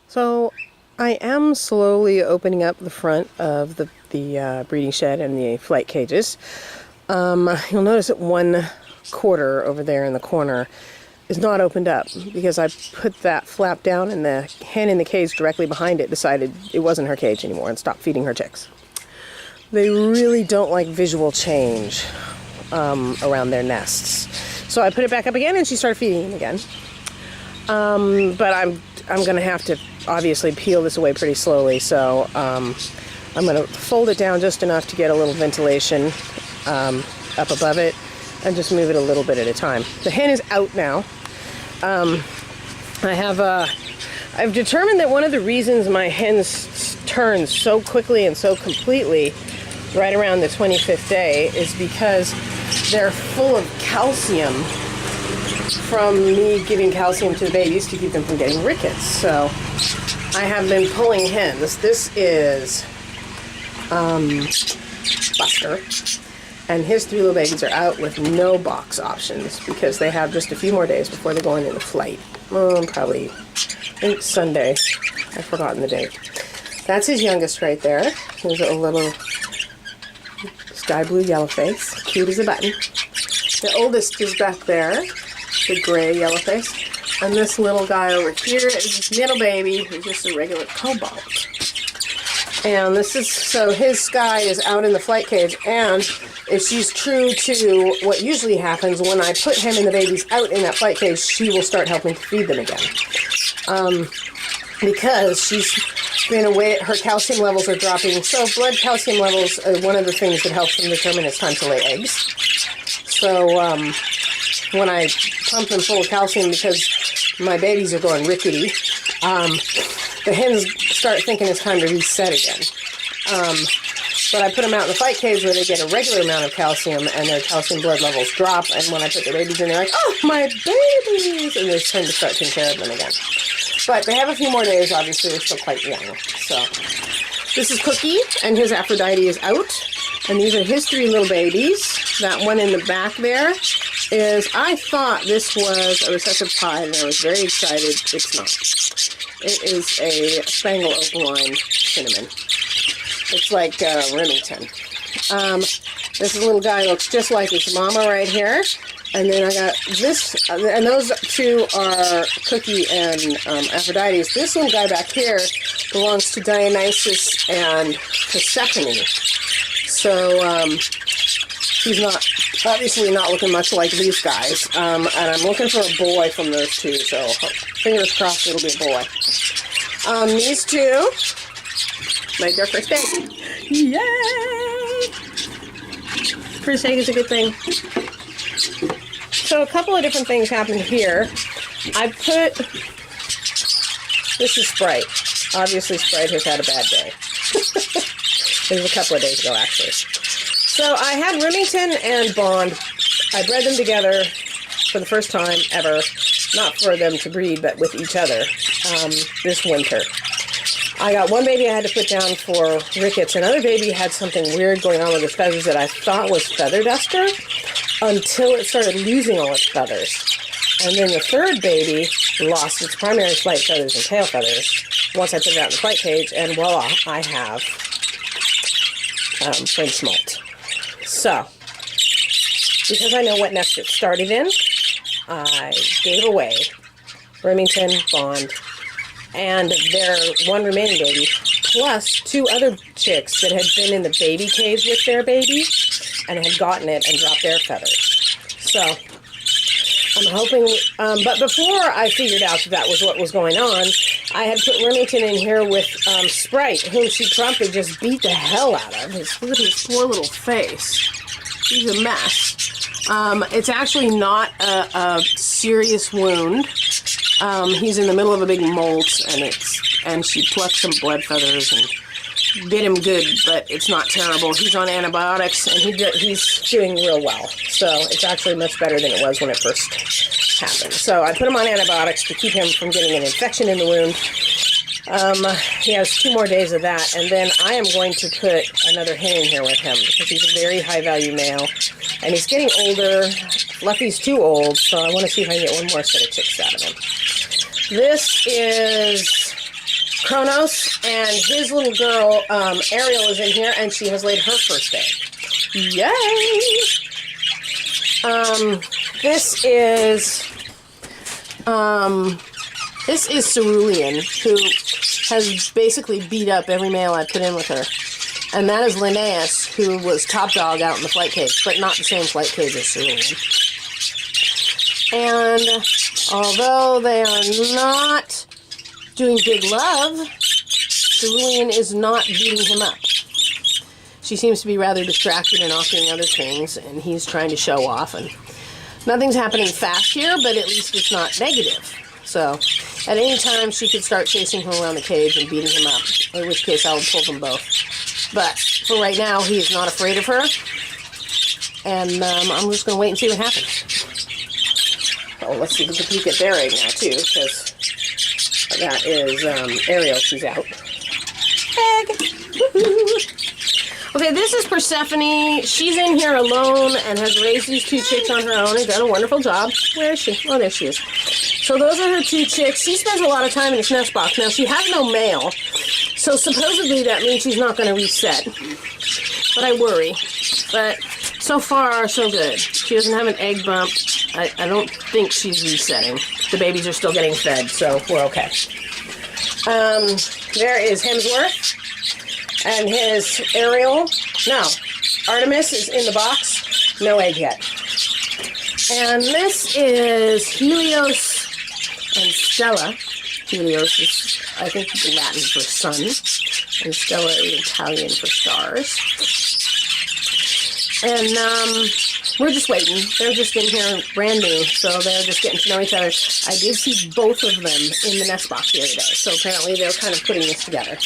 So I am slowly opening up the front of the breeding shed and the flight cages. You'll notice that one quarter over there in the corner is not opened up because I put that flap down and the hen in the cage directly behind it decided it wasn't her cage anymore and stopped feeding her chicks. They really don't like visual change around their nests. So I put it back up again and she started feeding them again. But I'm going to have to obviously peel this away pretty slowly, so I'm going to fold it down just enough to get a little ventilation up above it and just move it a little bit at a time. The hen is out now. I've determined that one of the reasons my hens turn so quickly and so completely right around the 25th day is because they're full of calcium from me giving calcium to the babies to keep them from getting rickets. So I have been pulling hens. This is Buster, and his three little babies are out with no box options because they have just a few more days before they're going into flight. Probably, I think Sunday. I've forgotten the date. That's his youngest right there. He's a little sky blue yellow face, cute as a button. The oldest is back there, the gray yellow face. And this little guy over here is this middle baby who's just a regular cobalt. And this is, so his Sky is out in the flight cage, and if she's true to what usually happens when I put him and the babies out in that flight cage, she will start helping to feed them again. Because she's been away, her calcium levels are dropping. So blood calcium levels are one of the things that helps them determine it's time to lay eggs. So when I pump them full of calcium because my babies are going rickety, the hens start thinking it's time to reset again. But I put them out in the flight cage where they get a regular amount of calcium and their calcium blood levels drop, and when I put the babies in, they're like, oh, my babies! And they tend to start taking care of them again. But they have a few more days, obviously, they're still quite young. So this is Cookie, and his Aphrodite is out. And these are his three little babies. That one in the back there is, I thought this was a recessive pied, and I was very excited. It's not. It is a Spangle Opaline cinnamon. It's like Remington. This little guy looks just like his mama right here. And then I got this, and those two are Cookie and Aphrodite. This little guy back here belongs to Dionysus and Persephone. So he's not, obviously not looking much like these guys. And I'm looking for a boy from those two, so fingers crossed it'll be a boy. These two made their first egg. Yay! First egg is a good thing. So a couple of different things happened here. I put, this is Sprite. Obviously Sprite has had a bad day. It was a couple of days ago, actually. So I had Remington and Bond. I bred them together for the first time ever. Not for them to breed, but with each other this winter. I got one baby I had to put down for rickets. Another baby had something weird going on with its feathers that I thought was feather duster until it started losing all its feathers. And then the third baby lost its primary flight feathers and tail feathers once I put it out in the flight cage, and voila, I have French smolt. So, because I know what nest it started in, I gave away Remington, Bond, and their one remaining baby, plus two other chicks that had been in the baby cage with their baby and had gotten it and dropped their feathers. So I'm hoping, but before I figured out that was what was going on, I had put Remington in here with Sprite, whom she promptly just beat the hell out of. His poor little face. He's a mess. It's actually not a serious wound. He's in the middle of a big molt, and she plucked some blood feathers and bit him good, but it's not terrible. He's on antibiotics, and he's doing real well. So it's actually much better than it was when it first happened. So I put him on antibiotics to keep him from getting an infection in the wound. He has 2 more days of that, and then I am going to put another hen in here with him because he's a very high-value male, and he's getting older. Fluffy's too old, so I want to see if I can get one more set of chicks out of him. This is Kronos, and his little girl, Ariel, is in here, and she has laid her first egg. Yay! This is Cerulean, who has basically beat up every male I put in with her. And that is Linnaeus, who was top dog out in the flight cage, but not the same flight cage as Cerulean. And although they are not doing big love, Cerulean is not beating him up. She seems to be rather distracted and off doing other things, and he's trying to show off. And nothing's happening fast here, but at least it's not negative. So at any time, she could start chasing him around the cage and beating him up, in which case I would pull them both. But for right now, he is not afraid of her, and I'm just going to wait and see what happens. Oh, let's see if we can peek at their egg now, too, because that is Ariel. She's out. Egg! Woohoo! Okay, this is Persephone. She's in here alone and has raised these 2 chicks on her own and done a wonderful job. Where is she? Oh, there she is. So those are her 2 chicks. She spends a lot of time in this nest box. Now, she has no male, so supposedly that means she's not going to reset. But I worry. But so far, so good. She doesn't have an egg bump. I don't think she's resetting. The babies are still getting fed, so we're okay. There is Hemsworth. And his Ariel, no, Artemis is in the box, no egg yet. And this is Helios and Stella. Helios is, I think, Latin for sun, and Stella is Italian for stars. And we're just waiting. They're just in here brand new, so they're just getting to know each other. I did see both of them in the nest box the other day, so apparently they're kind of putting this together.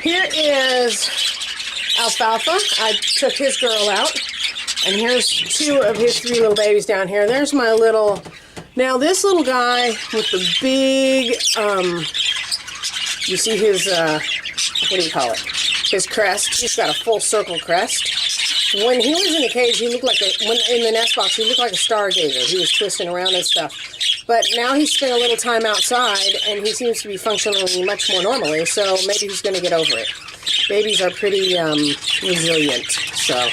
Here is Alfalfa. I took his girl out. And here's 2 of his 3 little babies down here. There's my little... Now, this little guy with the big... you see his... what do you call it? His crest. He's got a full circle crest. When he was in the cage, he looked like in the nest box, he looked like a stargazer. He was twisting around and stuff. But now he's spent a little time outside, and he seems to be functioning much more normally, so maybe he's going to get over it. Babies are pretty resilient, so...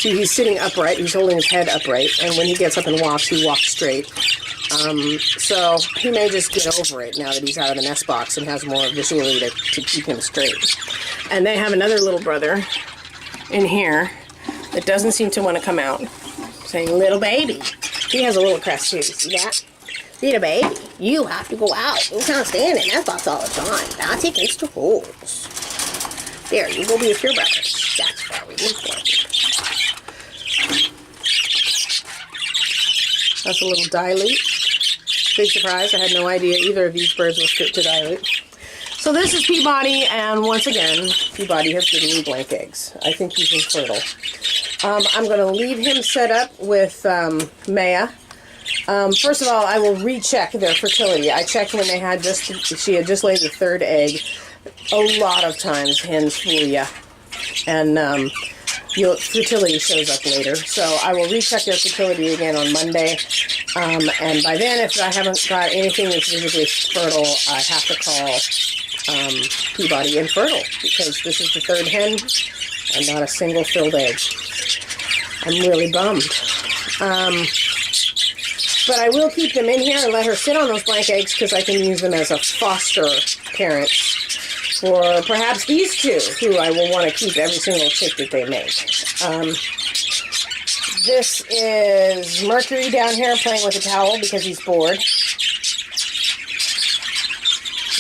see, he's sitting upright. He's holding his head upright, and when he gets up and walks, he walks straight. So he may just get over it now that he's out of the nest box and has more visually to keep him straight. And they have another little brother in here that doesn't seem to want to come out, saying, little baby. He has a little crest too, see that? Little baby, you have to go out. You can't stay in the nest box all the time. That's against the rules. There, you go be with your brothers. That's very important. That's a little dilute. Big surprise, I had no idea either of these birds were fit to dilute. So this is Peabody, and once again, Peabody has given me blank eggs. I think he's infertile. I'm going to leave him set up with Maya. First of all, I will recheck their fertility. I checked when they had she had just laid the 3rd egg. A lot of times hens fool you, and fertility shows up later. So I will recheck their fertility again on Monday. And by then, if I haven't got anything that's visibly fertile, I have to call Peabody infertile, because this is the 3rd hen and not a single filled egg. I'm really bummed. But I will keep them in here and let her sit on those blank eggs, because I can use them as a foster parent for perhaps these 2, who I will want to keep every single chick that they make. This is Mercury down here playing with a towel because he's bored.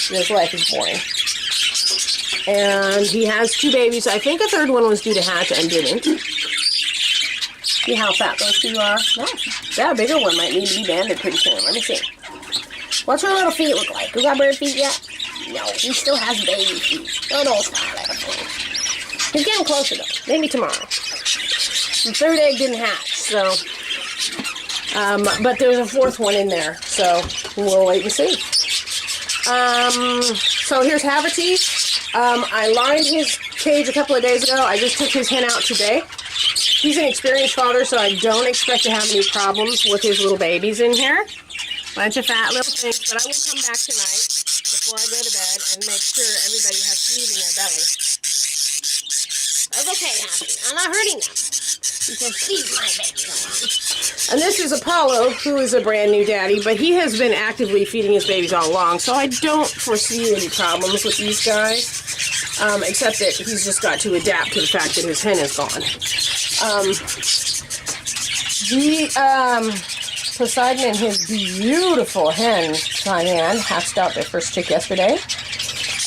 His life is boring. And he has 2 babies. I think a 3rd one was due to hatch and didn't. See how fat those 2 are? No, that bigger one might need to be banded pretty soon. Let me see. What's her little feet look like? You got bird feet yet? No, he still has baby feet. Oh, no, it's not like a feet. He's getting closer, though. Maybe tomorrow. The 3rd egg didn't hatch, so... but there's a 4th one in there, so we'll wait and see. So here's Haverty. I lined his cage a couple of days ago. I just took his hen out today. He's an experienced father, so I don't expect to have any problems with his little babies in here. Bunch of fat little things, but I will come back tonight before I go to bed and make sure everybody has food in their belly. That's okay, Happy. I'm not hurting them. You can feed my baby along. And this is Apollo, who is a brand new daddy, but he has been actively feeding his babies all along, so I don't foresee any problems with these guys, except that he's just got to adapt to the fact that his hen is gone. Poseidon and his beautiful hen, Cyan, hatched out their first chick yesterday.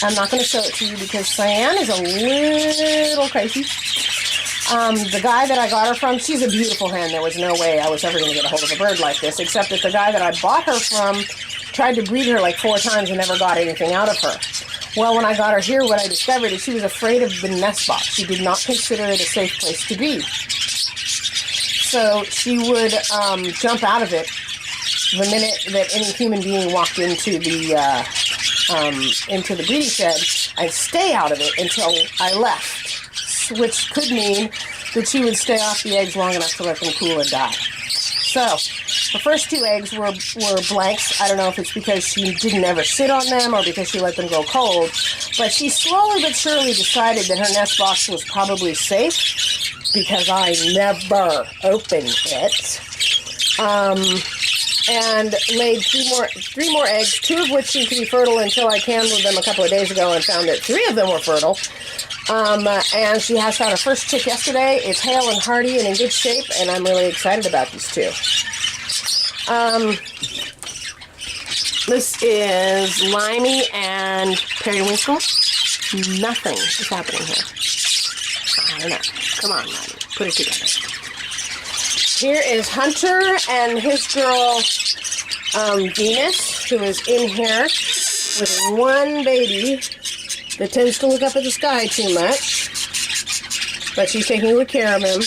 I'm not going to show it to you because Cyan is a little crazy. The guy that I got her from, she's a beautiful hen. There was no way I was ever going to get a hold of a bird like this, except that the guy that I bought her from tried to breed her like 4 times and never got anything out of her. Well, when I got her here, what I discovered is she was afraid of the nest box. She did not consider it a safe place to be. So she would jump out of it the minute that any human being walked into the breeding shed. I'd stay out of it until I left, which could mean that she would stay off the eggs long enough to let them cool and die. So the first 2 eggs were blanks. I don't know if it's because she didn't ever sit on them or because she let them go cold, but she slowly but surely decided that her nest box was probably safe because I never opened it. And laid 3 more eggs, 2 of which seemed to be fertile until I canned them a couple of days ago and found that 3 of them were fertile. And she has had her first chick yesterday. It's hale and hearty and in good shape, and I'm really excited about these 2. This is Limey and Periwinkle. Nothing is happening here. I don't know. Come on, Limey. Put it together. Here is Hunter and his girl, Venus, who is in here with 1 baby that tends to look up at the sky too much, but she's taking good care of him.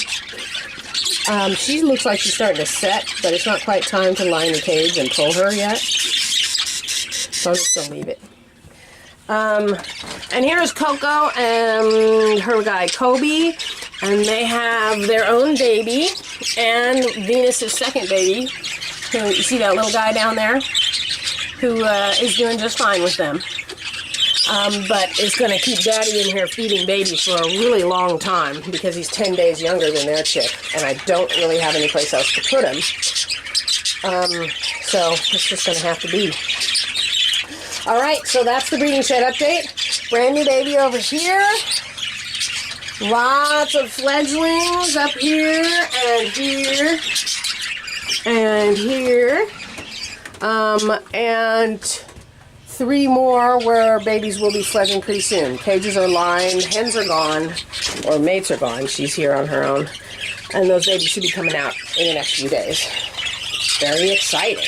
She looks like she's starting to set, but it's not quite time to line the cage and pull her yet, so I'm just going to leave it. And here's Coco and her guy Kobe, and they have their own baby, and Venus's second baby, who, you see that little guy down there, who is doing just fine with them, but is going to keep Daddy in here feeding babies for a really long time because he's 10 days younger than their chick, and I don't really have any place else to put him, so it's just going to have to be. Alright, so that's the breeding shed update. Brand new baby over here. Lots of fledglings up here and here and here. And 3 more where babies will be fledging pretty soon. Cages are lined, hens are gone, or mates are gone. She's here on her own. And those babies should be coming out in the next few days. Very exciting.